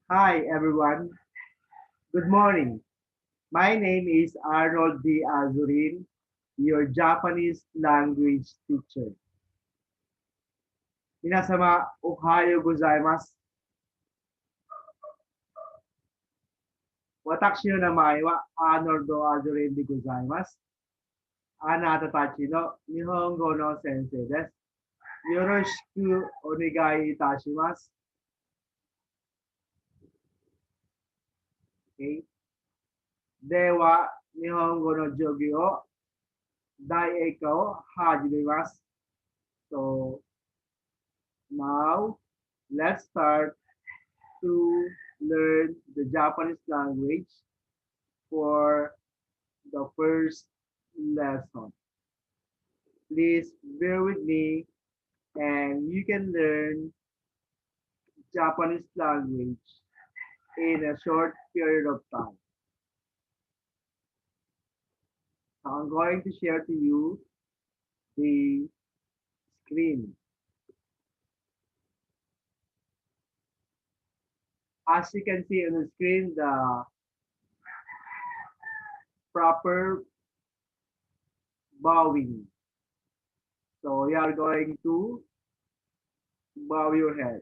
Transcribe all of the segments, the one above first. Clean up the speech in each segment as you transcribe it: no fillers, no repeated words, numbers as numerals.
Hi everyone, good morning. My name is Arnold D. Azurin, your Japanese language teacher. 皆様、おはようございます。私の名前はアーノルド・アズリンでございます。あなたたちの日本語の先生です。よろしくお願いいたします。Okay? では、日本語の授業第一課を始めます。So, now, let's start to learn the Japanese language for the first lesson. Please bear with me and you can learn Japanese language in a short period of time. So I'm going to share to you the screen. As you can see on the screen, the proper bowing. So you are going to bow your head.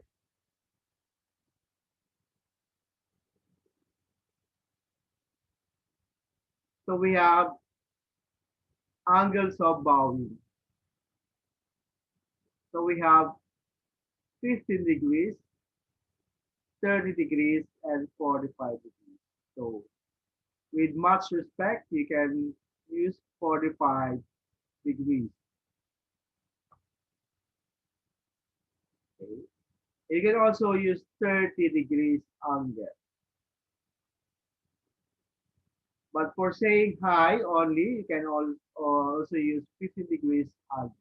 So we have angles of bowing. So we have 15 degrees, 30 degrees, and 45 degrees. So with much respect, you can use 45 degrees. Okay. You can also use 30 degrees angle. But for saying hi only, you can also use 15 degrees angle.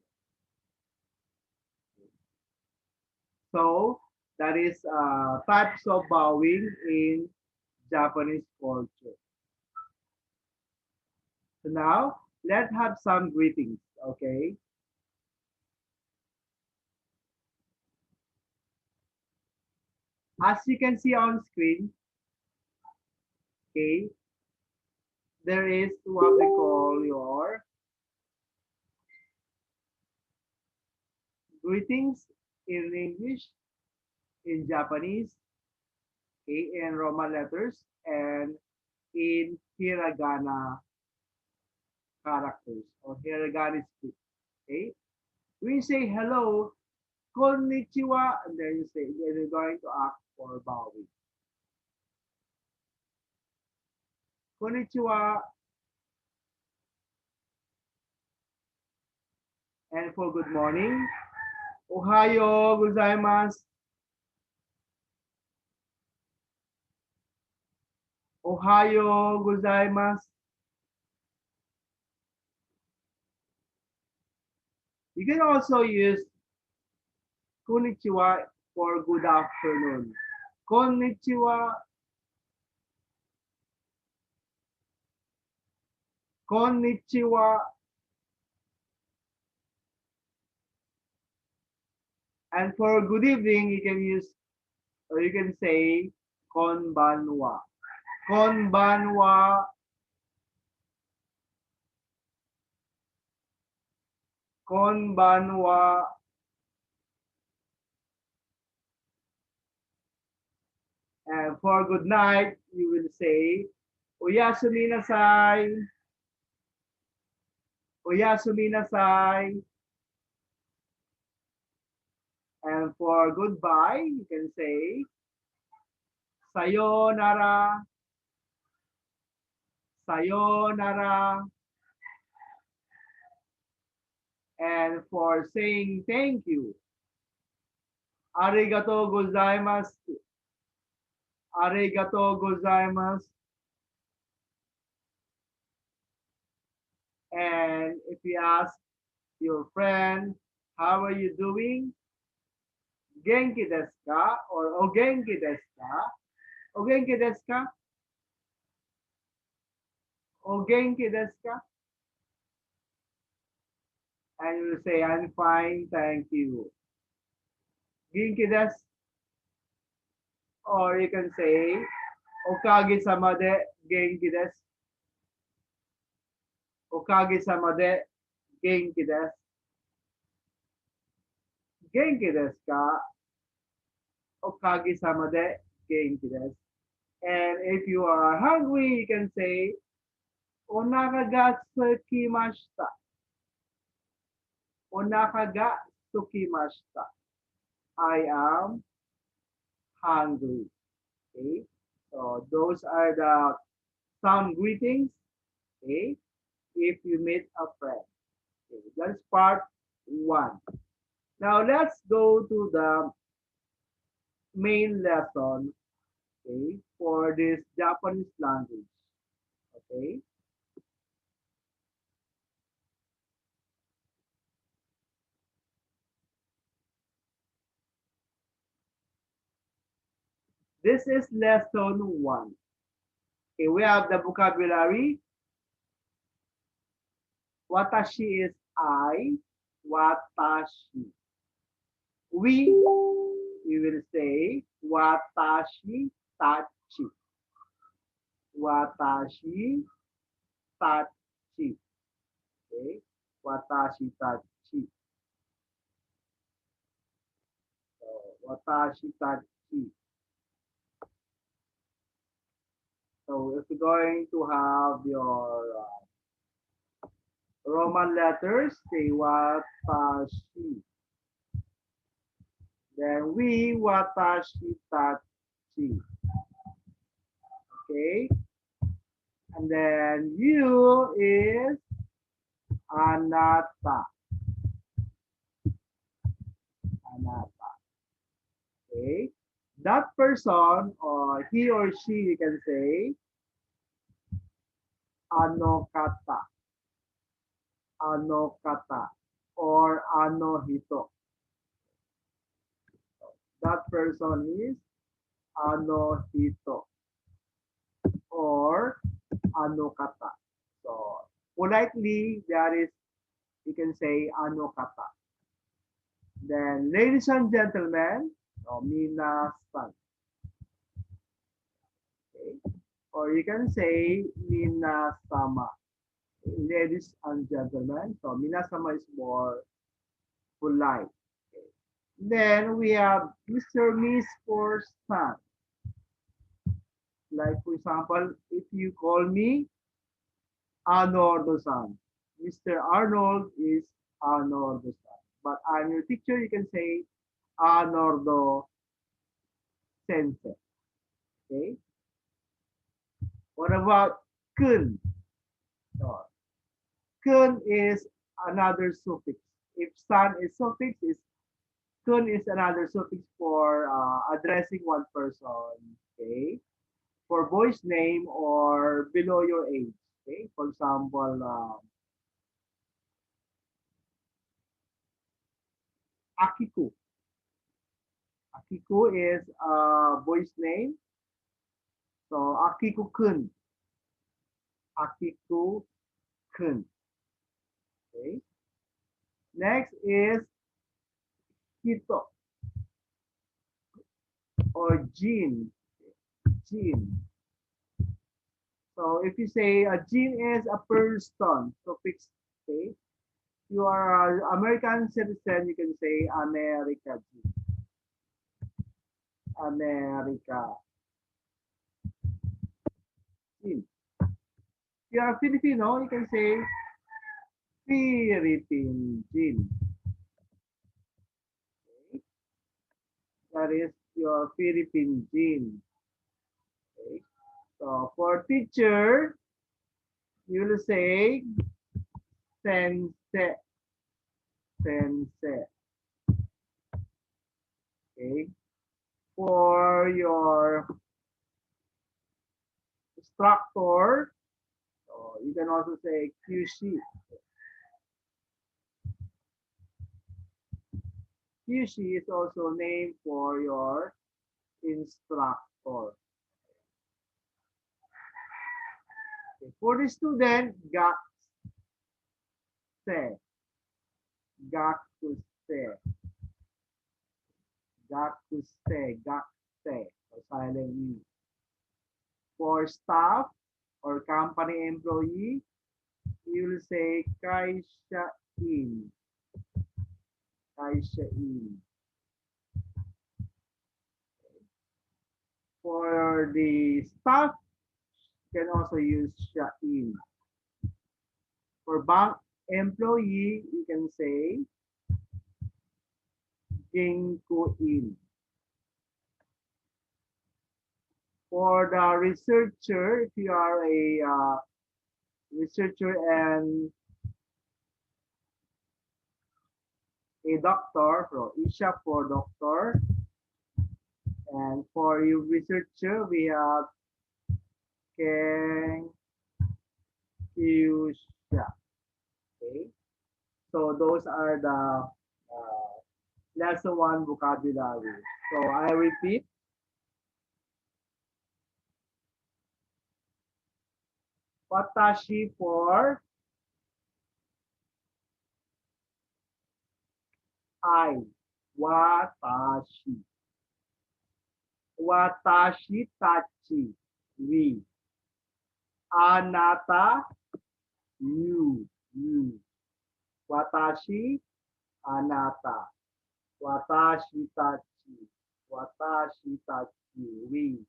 So that is types of bowing in Japanese culture. So now let's have some greetings, okay? As you can see on screen, okay, there is what we call your greetings in English, in Japanese, okay, in Roman letters, and in hiragana characters or hiragana script. Okay, we say hello, konnichiwa, and then you say you're going to ask for bowing. Konnichiwa, and for good morning, ohayo gozaimasu, ohayo gozaimasu. You can also use konnichiwa for good afternoon. Konnichiwa, konnichiwa. And for good evening, you can use or you can say konbanwa. Konbanwa, konbanwa. And for good night, you will say oyasumi nasai. Oyasumi nasai. And for goodbye, you can say sayonara. Sayonara. And for saying thank you, arigato gozaimasu. Arigato gozaimasu. And if you ask your friend, how are you doing? Genki desu ka? Or o genki desu ka? O genki desu ka? O genki desu ka? And you will say, I'm fine, thank you. Genki desu. Or you can say, Okage-sama de genki desu. Okage-sama de genki desu. Genki desu ka? Okage-sama de genki desu. And if you are hungry, you can say, Onaka ga tsukimashita. Onaka ga tsukimashita. I am hungry. Okay. So those are the some greetings. Okay. If you meet a friend. Okay. That's part one. Now let's go to the main lesson. Okay. For this Japanese language. Okay. This is lesson one. Okay, we have the vocabulary. Watashi is I. Watashi. We will say watashi tachi. Watashi tachi. Okay, watashi tachi. So, watashi tachi. So if you're going to have your Roman letters, say watashi. Then we watashi tachi. Okay. And then you is anata. Anata. Okay. That person or he or she, you can say ano kata. Ano kata or ano hito. That person is ano hito or ano kata. So politely there is you can say ano kata. Then ladies and gentlemen, minasan. Okay. Or you can say minasama. Ladies and gentlemen. So minasama is more polite. Okay. Then we have Mr. Miss for son. Like for example, if you call me Arnoldo-san, Mr. Arnold is Arnoldo-san. But I'm your teacher, you can say Arnoldo Sensei. Okay. What about kun? So, kun is another suffix. If san is suffix, is kun is another suffix for addressing one person. Okay. For boy's name or below your age. Okay. For example, Akiku. Akiku is a boy's name. So Akiku-kun. Akiku-kun. Okay. Next is Hito or Jin. Jin. So if you say a Jin is a person, suffix, okay. You are an American citizen, you can say America Jin. America Jin. If you are Filipino, you can say Philippine Jin. Okay. That is your Philippine Jin. Okay. So for teacher, you will say sensei. Sensei. Okay. For your instructor, so you can also say QC. QC is also named for your instructor. Okay. For the student, gakse. Gakuse. Gakuse. Gakse. or silent E. For staff or company employee, you will say kaisyain. Kaisyain. For the staff, you can also use syain. For bank employee, you can say jingkuin. For the researcher, if you are a researcher and a doctor, so Isha for doctor. And for you researcher, we have Keng Yusha. Okay. So those are the lesson one vocabulary. So I repeat. Watashi for I. Watashi. Watashi tachi. We. Anata. You. You. Watashi. Anata. Watashi tachi. Watashi tachi. We.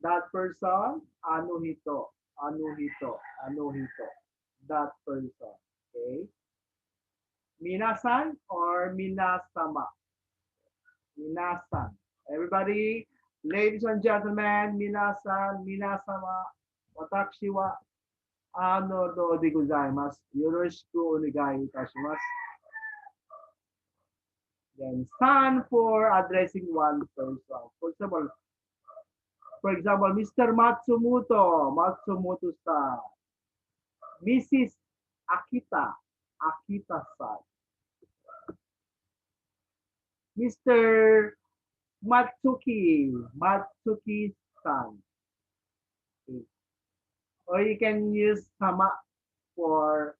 That person. Anuhito. Anuhito. Anuhito. That person. Okay. Minasan or minasama. Minasan. Everybody, ladies and gentlemen, minasan, minasama, watashi wa ano do de gozaimasu. Yoroshiku onegai itashimasu. Then san for addressing one person. For example, Mr. Matsumoto, Matsumoto-san. Mrs. Akita, Akita-san. Mr. Matsuki, Matsuki-san. Okay. Or you can use sama for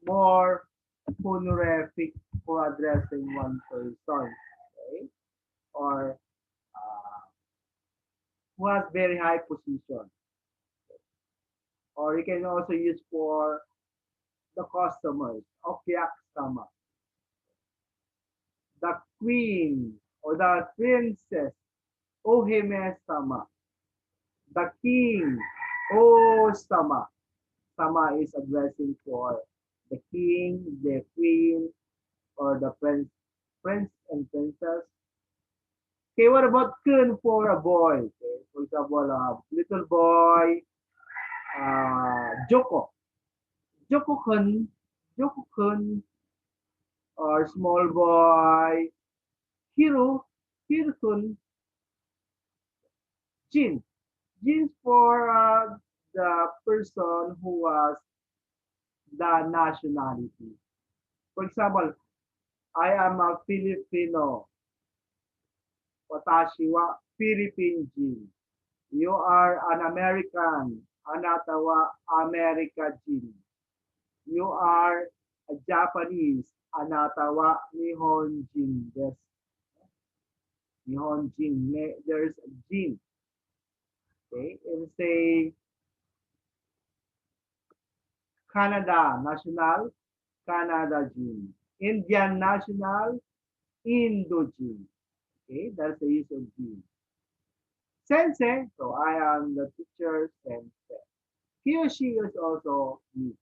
more honorific for addressing one person. Okay? Or who has very high position. Or you can also use for the customers, Okiak-sama. The queen or the princess, Ohime-sama. The king, O-sama. Sama is addressing for the king, the queen, or the prince and princess. Okay, what about kun for a boy? Okay, for example, little boy, Joko. Joko-kun, Joko-kun, or small boy, Hiro, Hiro-kun, Jin. Jin for the person who was the nationality. For example, I am a Filipino. Watashi wa Philippine Jin. You are an American. Anata wa America Jin. You are a Japanese. Anata wa Nihon Jin desu. Nihon Jin. There's Jin. Okay, and say Canada national, Canada Jin. Indian national, Indo Jin. Okay, that's the use of Jin. Sensei, so I am the teacher sensei. He or she is also me.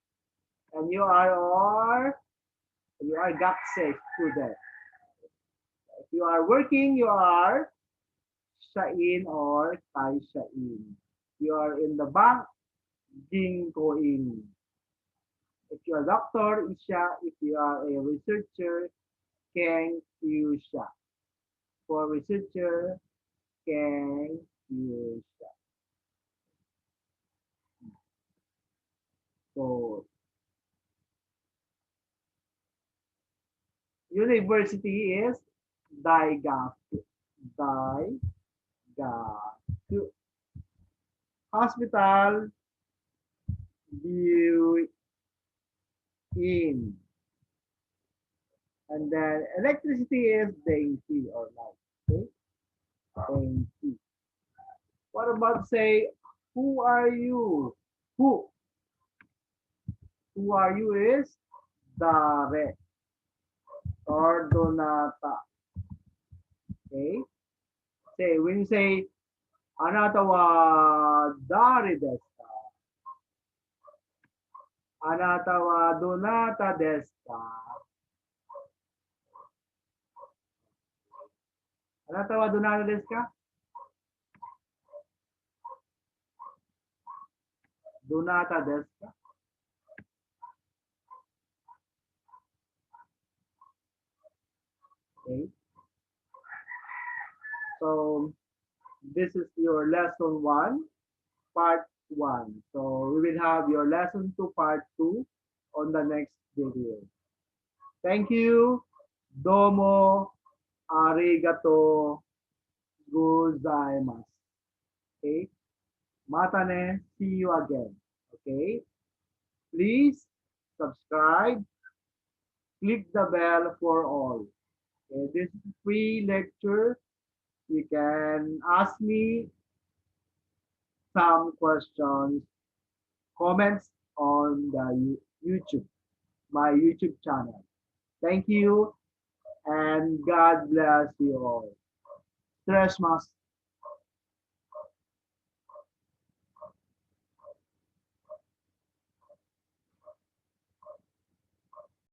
And you are gakusei student. If you are working, you are shain or kaishain. You are in the bank, jinkoin. If you are a doctor, isha. If you are a researcher, keng yusha. For researcher, keng yusha. So university is daigaku. Daigaku. Hospital, view in. And then electricity is daisy or light. Okay? about to say, who are you? Who? Who are you is dare or donata. Okay? Say, when you say, anata wa dare desu ka? Anata wa donata desu ka? Anata wa donata desu ka? Donata desu ka? Okay. So this is your lesson 1, part 1. So we will have your lesson 2, part 2 on the next video. Thank you. Domo arigato gozaimasu. Okay. Mata ne. See you again. Okay. Please subscribe. Click the bell for all. Okay. This is free lecture. You can ask me some questions, comments on the YouTube, my YouTube channel. Thank you and God bless you all. 失礼します。